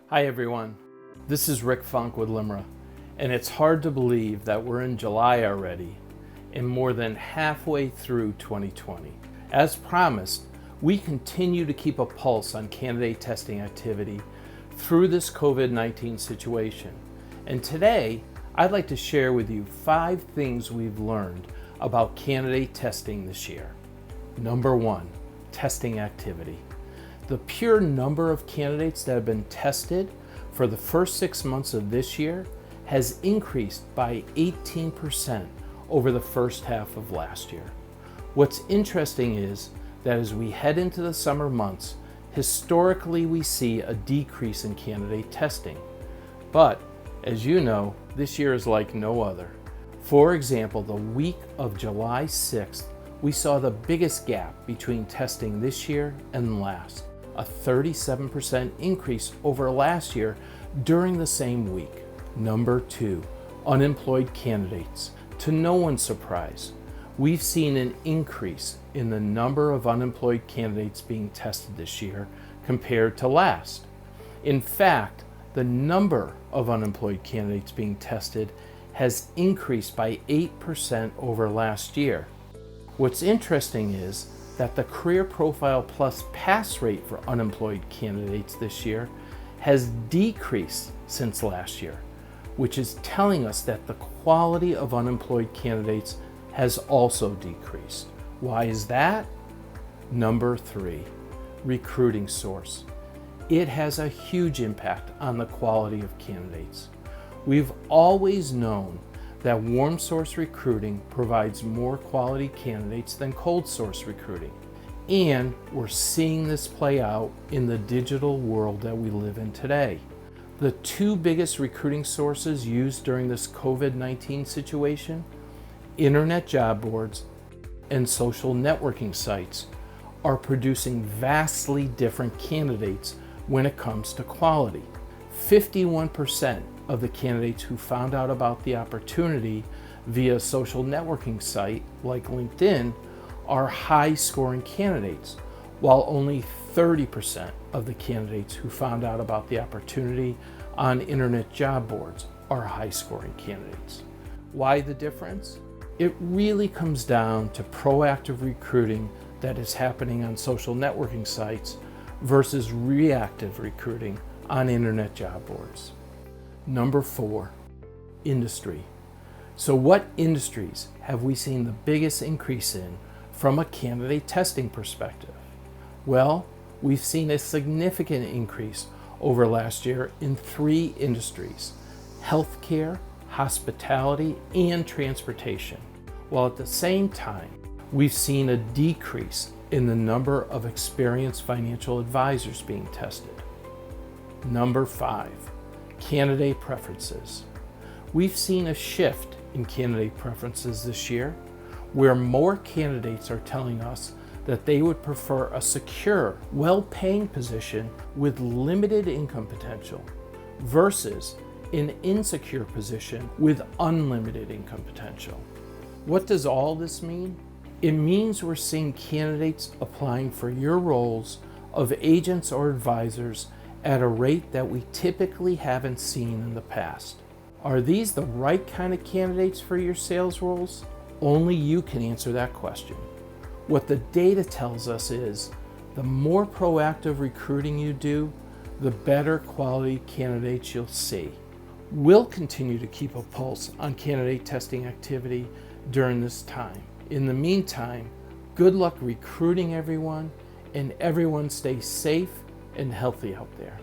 Hi everyone, this is Rick Funk with Limra, and it's hard to believe that we're in July already and more than halfway through 2020. As promised, we continue to keep a pulse on candidate testing activity through this COVID-19 situation. And today, I'd like to share with you 5 things we've learned about candidate testing this year. Number 1, testing activity. The pure number of candidates that have been tested for the first 6 months of this year has increased by 18% over the first half of last year. What's interesting is that as we head into the summer months, historically we see a decrease in candidate testing. But as you know, this year is like no other. For example, the week of July 6th, we saw the biggest gap between testing this year and last, a 37% increase over last year during the same week. Number 2, unemployed candidates. To no one's surprise, we've seen an increase in the number of unemployed candidates being tested this year compared to last. In fact, the number of unemployed candidates being tested has increased by 8% over last year. What's interesting is that the Career Profile Plus pass rate for unemployed candidates this year has decreased since last year, which is telling us that the quality of unemployed candidates has also decreased. Why is that? Number 3, recruiting source. It has a huge impact on the quality of candidates. We've always known that warm source recruiting provides more quality candidates than cold source recruiting. And we're seeing this play out in the digital world that we live in today. The 2 biggest recruiting sources used during this COVID-19 situation, internet job boards and social networking sites, are producing vastly different candidates when it comes to quality. 51% of the candidates who found out about the opportunity via a social networking site like LinkedIn are high-scoring candidates, while only 30% of the candidates who found out about the opportunity on internet job boards are high-scoring candidates. Why the difference? It really comes down to proactive recruiting that is happening on social networking sites versus reactive recruiting on internet job boards. Number 4, industry. So what industries have we seen the biggest increase in from a candidate testing perspective? Well, we've seen a significant increase over last year in 3 industries: healthcare, hospitality, and transportation. While at the same time, we've seen a decrease in the number of experienced financial advisors being tested. Number 5, candidate preferences. We've seen a shift in candidate preferences this year, where more candidates are telling us that they would prefer a secure, well-paying position with limited income potential versus an insecure position with unlimited income potential. What does all this mean? It means we're seeing candidates applying for your roles of agents or advisors at a rate that we typically haven't seen in the past. Are these the right kind of candidates for your sales roles? Only you can answer that question. What the data tells us is the more proactive recruiting you do, the better quality candidates you'll see. We'll continue to keep a pulse on candidate testing activity during this time. In the meantime, good luck recruiting everyone, and everyone stay safe and healthy out there.